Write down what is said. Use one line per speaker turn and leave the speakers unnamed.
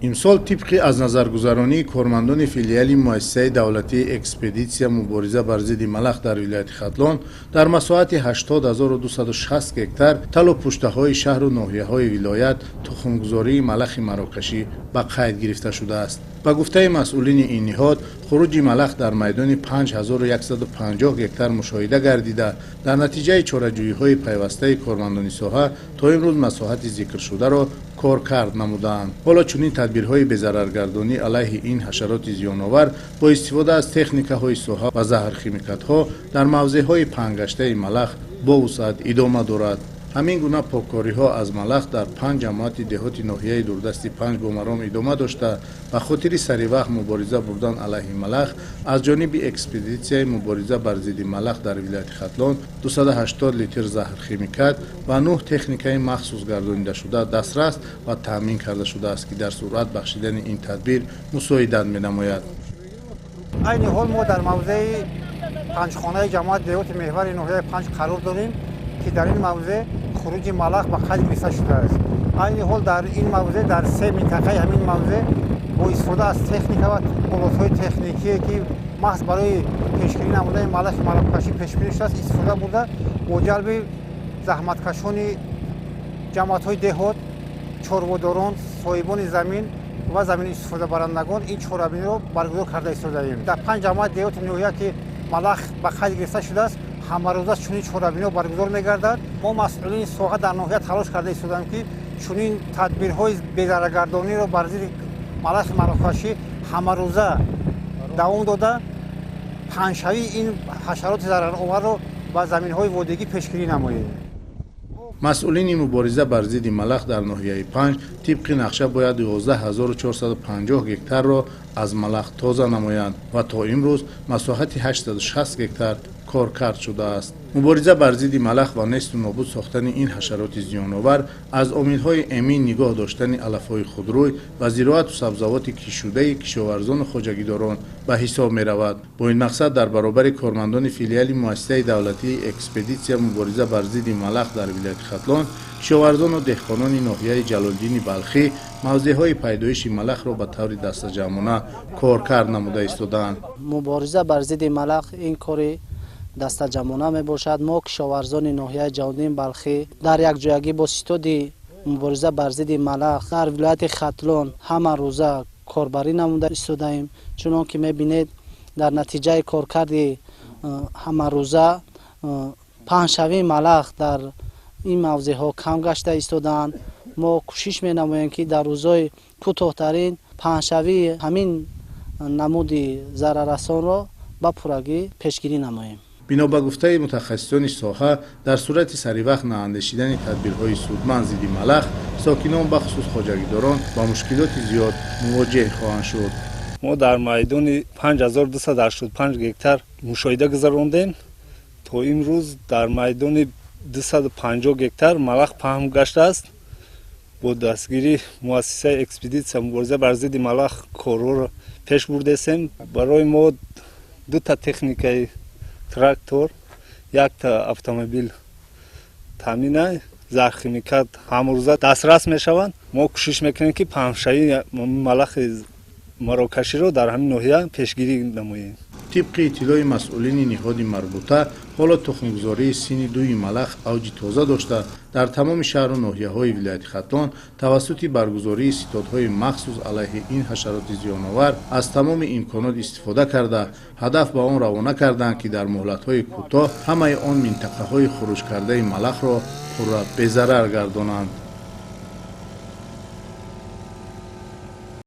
имсол тибқи аз назаргузаронии кормандони филиали муассисаи давлатии экспедитсия мубориза бар зидди малах дар вилояти Хатлон дар масоҳати 80260 гектар талу пуштаҳои шаҳру ноҳияҳои вилоят тухмгузории малахи марокашӣ ба қайд гирифта шудааст. ба гуфтаи масъулини ин ниҳод хуруҷи малах дар майдони 5150 гектар мушоҳида гардида дар натиҷаи чораҷӯиҳои пайвастаи кормандони соҳа то имрӯз масоҳати зикршударо коркард намудаанд. ҳоло чунин тадбирҳои безараргардонӣ алайҳи ин ҳашароти зиёновар бо истифода аз техникаҳои соҳа ва заҳрхимикатҳо дар мавзеъҳои паҳнгаштаи малах бо вусъат идома дорад. ҳамин гуна поккориҳо аз малах дар 5 ҷамоати деҳоти ноҳияи дурдасти 5 бомаром идома дошта ба хотири саривақт мубориза бурдан алайҳи малах аз ҷониби экспедитсияи мубориза бар зидди малах дар вилояти Хатлон 280 литр заҳрхимикат ва 9 техникаи махсус гардонидашуда дастрас ва таъмин карда шудааст ки дар суръат бахшидани ин тадбир мусоидат менамояд.
айни ҳол мо дар мавзеи панҷхонаи ҷамоати деҳоти меҳвари ноҳияи 5 қарор дорем ки дар ин мавзеъ хуруҷи малах ба қайд гирифта шудааст. айни ҳол дар ин мавзеъ дар се минтақаи ҳамин мавзеъ бо истифода аз техника ва олатҳои техникие ки маҳз барои пешгирӣ намудаи малахи марокашӣ пешбинӣ шудааст истифода бурда бо ҷалби заҳматкашони ҷамоатҳои деҳот, чорводорон, соҳибони замин ва заминистифодабарандагон ин чорабиниро баргузор карда истодаем. дар 5 ҷамоати деҳоти ноҳия ки малах ба қайд гирифта шудааст ҳамарӯза чунин чорабиниҳо баргузор мегардад. мо масъулини соҳа дар ноҳия талош карда истодаем ки чунин тадбирҳои безараргардониро бар зидди малахи марокашӣ ҳамарӯза давом дода паҳншавии ин ҳашароти зарароварро ба заминҳои водигӣ пешгирӣ намоем.
масъулини мубориза бар зидди малах дар ноҳияи 5 тибқи нақша бояд 11450 гектарро аз малах тоза намоянд ва то имрӯз масоҳати 860 гектар коркард шудааст. мубориза бар зидди малах ва несту нобуд сохтани ин ҳашароти зиёновар аз омилҳои эмин нигоҳ доштани алафҳои худрӯй ва зироату сабзавоти кишшудаи кишоварзону хоҷагидорон ба ҳисоб меравад. бо ин мақсад дар баробари кормандони филиали муассисаи давлатии экспедитсия мубориза бар зидди малах дар вилояти Хатлон кишоварзону деҳқонони ноҳияи ҷалолдини балхӣ мавзеъҳои пайдоиши малахро ба таври дастаҷамона коркард намуда истодаанд.
мубориза бар зидди малах ин кори дастаҷамона мебошад. мо кишоварзони ноҳияи ҷалолдини балхӣ дар якҷоягӣ бо ситоди мубориза бар зидди малах дар вилояти Хатлон ҳама рӯза корбарӣ намуда истодаем. чунон ки мебинед дар натиҷаи коркарди ҳамарӯза паҳншавии малах дар ин мавзеъҳо кам гашта истодаанд. мо кӯшиш менамоем ки дар рӯзҳои кӯтоҳтарин паҳншавии ҳамин намуди зараррасонро ба пуррагӣ пешгирӣ намоем.
бино ба гуфтаи мутахассисони соҳа дар сурати саривақт наандешидани тадбирҳои судманд зидди малах сокинон бахусус хоҷагидорон ба мушкилоти зиёд мувоҷеҳ хоҳанд шуд.
мо дар майдони 5285 гектар мушоҳида гузарондем. то имрӯз дар майдони 250 гектар малах паҳн гаштааст. бо дастгирии муассисаи экспедитсия мубориза бар зидди малах корро пеш бурдесем. барои мо дута техникаи трактор, якта автомобил таъмина заҳрхимикат ҳамрӯза дастрас мешаванд. мо кӯшиш мекунем ки паҳншавии малахи марокаширо дар ҳамин ноҳия пешгирӣ намоем.
тибқи иттилои масъулини ниҳоди марбута ҳоло тухмгузории синни дуи малах авҷи тоза дошта дар тамоми шаҳру ноҳияҳои вилояти Хатлон тавассути баргузории ситодҳои махсус алайҳи ин ҳашароти зиёновар аз тамоми имконот истифода карда ҳадаф ба он равона карданд ки дар муҳлатҳои кӯтоҳ ҳамаи он минтақаҳои хуруҷкардаи малахро пурра безарар гардонанд.